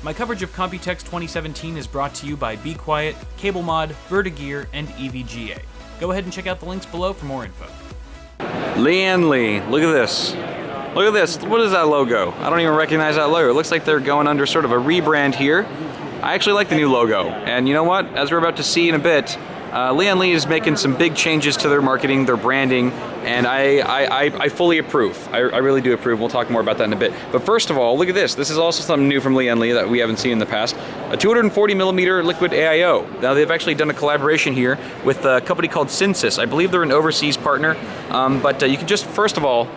My coverage of Computex 2017 is brought to you by Be Quiet, Cable Mod, Vertigear, and EVGA. Go ahead and check out the links below for more info. Lian Li, look at this. Look at this. What is that logo? I don't even recognize that logo. It looks like they're going under sort of a rebrand here. I actually like the new logo. And you know what? As we're about to see in a bit, Lian Li is making some big changes to their marketing, their branding, and I fully approve. I really do approve. We'll talk more about that in a bit. But first of all, look at this. This is also something new from Lian Li that we haven't seen in the past. A 240 millimeter Liquid Aio. Now they've actually done a collaboration here with a company called Synsis. I believe they're an overseas partner, but you can just, first of all,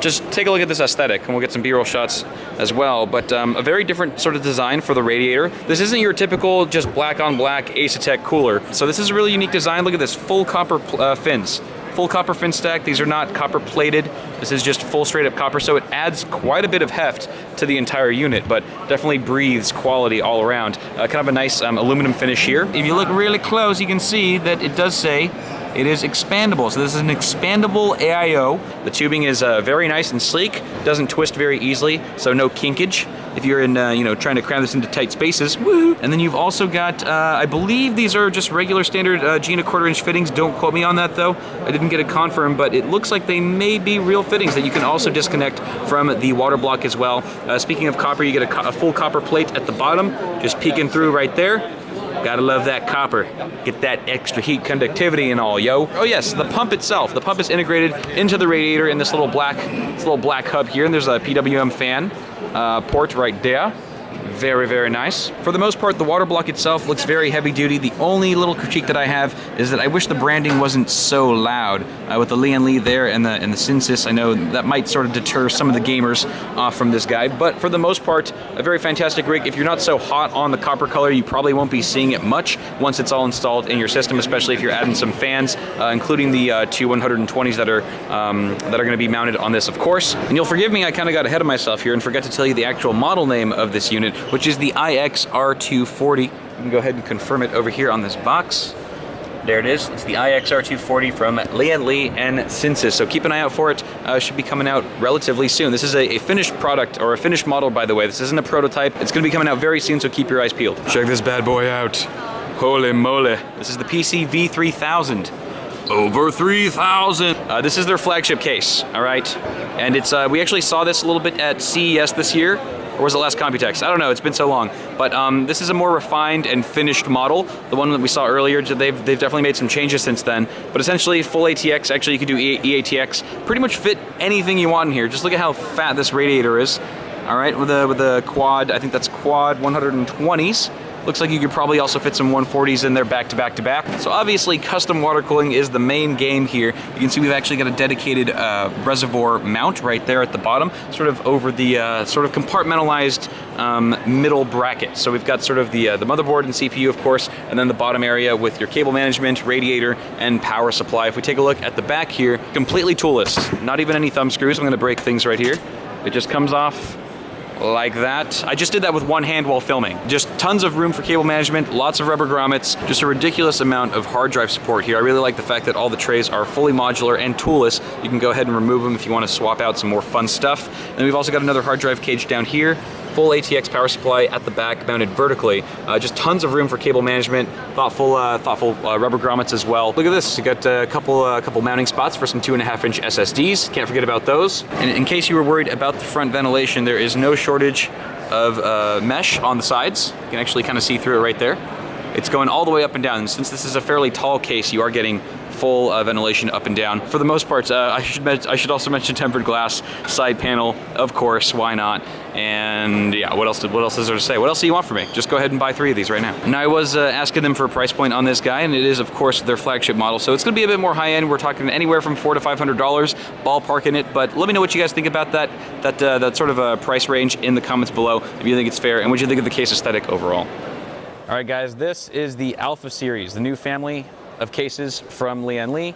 just take a look at this aesthetic, and we'll get some B-roll shots as well, but a very different sort of design for the radiator. This isn't your typical just black on black Asetek cooler. So this is a really unique design. Look at this, full copper fins. Full copper fin stack. These are not copper plated. This is just full straight up copper, so it adds quite a bit of heft to the entire unit, but definitely breathes quality all around. Kind of a nice aluminum finish here. If you look really close, you can see that it does say it is expandable. So this is an expandable Aio. The tubing is very nice and sleek, doesn't twist very easily, so no kinkage if you're in, trying to cram this into tight spaces. Woo! And then you've also got, I believe these are just regular standard G 1/4" fittings. Don't quote me on that though. I didn't get it confirmed, but it looks like they may be real fittings that you can also disconnect from the water block as well. Speaking of copper, you get a full copper plate at the bottom, just peeking through right there. Gotta love that copper. Get that extra heat conductivity and all, yo. Oh yes, the pump itself. The pump is integrated into the radiator in this little black hub here, and there's a PWM fan port right there. Very, very nice. For the most part, the water block itself looks very heavy duty. The only little critique that I have is that I wish the branding wasn't so loud. With the Lian Li there and the Synsis, I know that might sort of deter some of the gamers off from this guy, but for the most part, a very fantastic rig. If you're not so hot on the copper color, you probably won't be seeing it much once it's all installed in your system, especially if you're adding some fans, including the two 120s that are going to be mounted on this, of course. And you'll forgive me, I kind of got ahead of myself here and forgot to tell you the actual model name of this unit, which is the IXR240. You can go ahead and confirm it over here on this box. There it is. It's the IXR240 from Lian Li and Synsis. So keep an eye out for it. Should be coming out relatively soon. This is a finished product, or a finished model, by the way. This isn't a prototype. It's going to be coming out very soon, so keep your eyes peeled. Check this bad boy out. Holy moly. This is the PC V3000. Over 3,000. This is their flagship case, all right? And it's we actually saw this a little bit at CES this year. Or was it last Computex? I don't know, it's been so long. But this is a more refined and finished model. The one that we saw earlier, they've definitely made some changes since then. But essentially, full ATX, actually you can do EATX, pretty much fit anything you want in here. Just look at how fat this radiator is. All right, with the quad, I think that's quad 120s. Looks like you could probably also fit some 140s in there back to back to back. So obviously custom water cooling is the main game here. You can see we've actually got a dedicated reservoir mount right there at the bottom, sort of over the sort of compartmentalized middle bracket. So we've got sort of the motherboard and CPU, of course, and then the bottom area with your cable management, radiator, and power supply. If we take a look at the back here, completely toolless, not even any thumb screws. I'm gonna break things right here. It just comes off like that. I just did that with one hand while filming. Just tons of room for cable management, lots of rubber grommets, just a ridiculous amount of hard drive support here. I really like the fact that all the trays are fully modular and toolless. You can go ahead and remove them if you want to swap out some more fun stuff. And we've also got another hard drive cage down here. Full ATX power supply at the back, mounted vertically. Just tons of room for cable management. Thoughtful rubber grommets as well. Look at this. You got a couple mounting spots for some 2.5-inch SSDs. Can't forget about those. And in case you were worried about the front ventilation, there is no shortage of mesh on the sides. You can actually kind of see through it right there. It's going all the way up and down. And since this is a fairly tall case, you are getting full ventilation up and down. For the most part, I should also mention tempered glass side panel, of course, why not? And yeah, what else is there to say? What else do you want from me? Just go ahead and buy 3 of these right now. Now I was asking them for a price point on this guy, and it is of course their flagship model, so it's gonna be a bit more high end. We're talking anywhere from $400 to $500, ballpark in it, but let me know what you guys think about that sort of a price range in the comments below, if you think it's fair, and what you think of the case aesthetic overall. All right guys, this is the Alpha series, the new family of cases from Lian Li.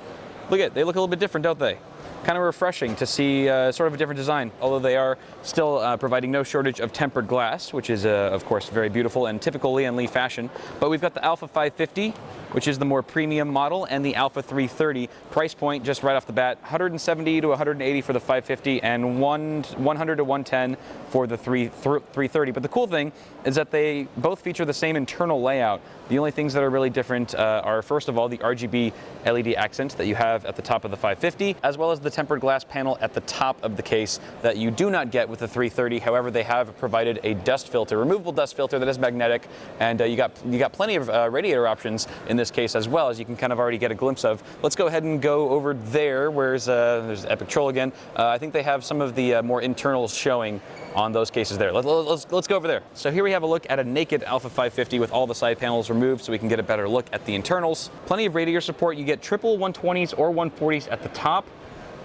They look a little bit different, don't they? kind of refreshing to see sort of a different design, although they are still providing no shortage of tempered glass, which is of course very beautiful and typical Lian Li fashion. But we've got the Alpha 550, which is the more premium model, and the Alpha 330. Price point just right off the bat, 170 to 180 for the 550 and 100 to 110 for the 330. But the cool thing is that they both feature the same internal layout. The only things that are really different are, first of all, the RGB LED accent that you have at the top of the 550, as well as the tempered glass panel at the top of the case that you do not get with the 330. However, they have provided a dust filter, removable dust filter that is magnetic, and you got plenty of radiator options in this case as well, as you can kind of already get a glimpse of. Let's go ahead and go over there, where's there's Epic Troll again. I think they have some of the more internals showing on those cases there. Let's go over there. So here we have a look at a naked Alpha 550 with all the side panels removed so we can get a better look at the internals. Plenty of radiator support. You get triple 120s or 140s at the top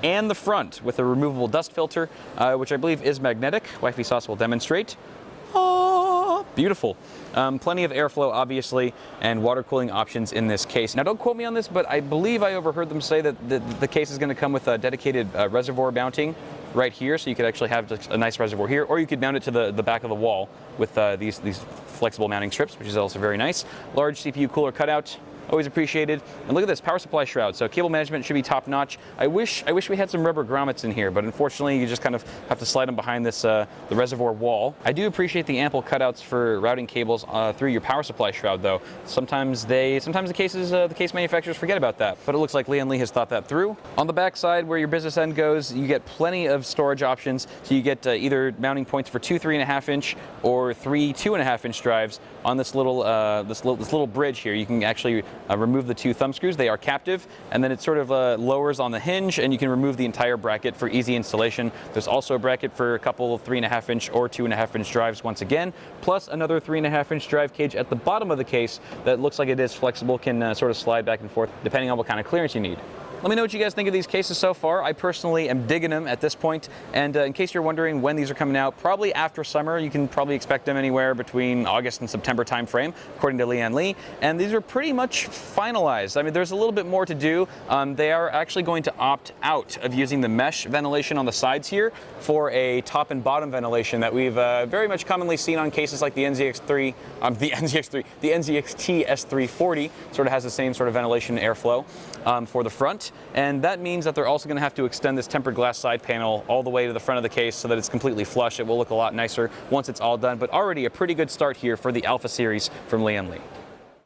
and the front with a removable dust filter, which I believe is magnetic. Wifey Sauce will demonstrate. Oh, beautiful. Plenty of airflow, obviously, and water cooling options in this case. Now, don't quote me on this, but I believe I overheard them say that the case is going to come with a dedicated reservoir mounting right here, so you could actually have just a nice reservoir here, or you could mount it to the back of the wall with these flexible mounting strips, which is also very nice. Large CPU cooler cutout. Always appreciated. And look at this, power supply shroud. So cable management should be top notch. I wish we had some rubber grommets in here, but unfortunately you just kind of have to slide them behind this the reservoir wall. I do appreciate the ample cutouts for routing cables through your power supply shroud, though. Sometimes the case manufacturers forget about that, but it looks like Lian Li has thought that through. On the back side, where your business end goes, you get plenty of storage options. So you get either mounting points for 2 3.5 inch or 3 2.5 inch drives on this little bridge here. You can actually remove the 2 thumb screws. They are captive, and then it sort of lowers on the hinge, and you can remove the entire bracket for easy installation. There's also a bracket for a couple of 3.5 inch or 2.5 inch drives once again, plus another 3.5 inch drive cage at the bottom of the case that looks like it is flexible, can sort of slide back and forth depending on what kind of clearance you need. Let me know what you guys think of these cases so far. I personally am digging them at this point. And in case you're wondering when these are coming out, probably after summer. You can probably expect them anywhere between August and September timeframe, according to Lian Li. And these are pretty much finalized. I mean, there's a little bit more to do. They are actually going to opt out of using the mesh ventilation on the sides here for a top and bottom ventilation that we've very much commonly seen on cases like the NZXT S340. Sort of has the same sort of ventilation airflow for the front. And that means that they're also going to have to extend this tempered glass side panel all the way to the front of the case so that it's completely flush. It will look a lot nicer once it's all done, but already a pretty good start here for the Alpha series from Lian Li.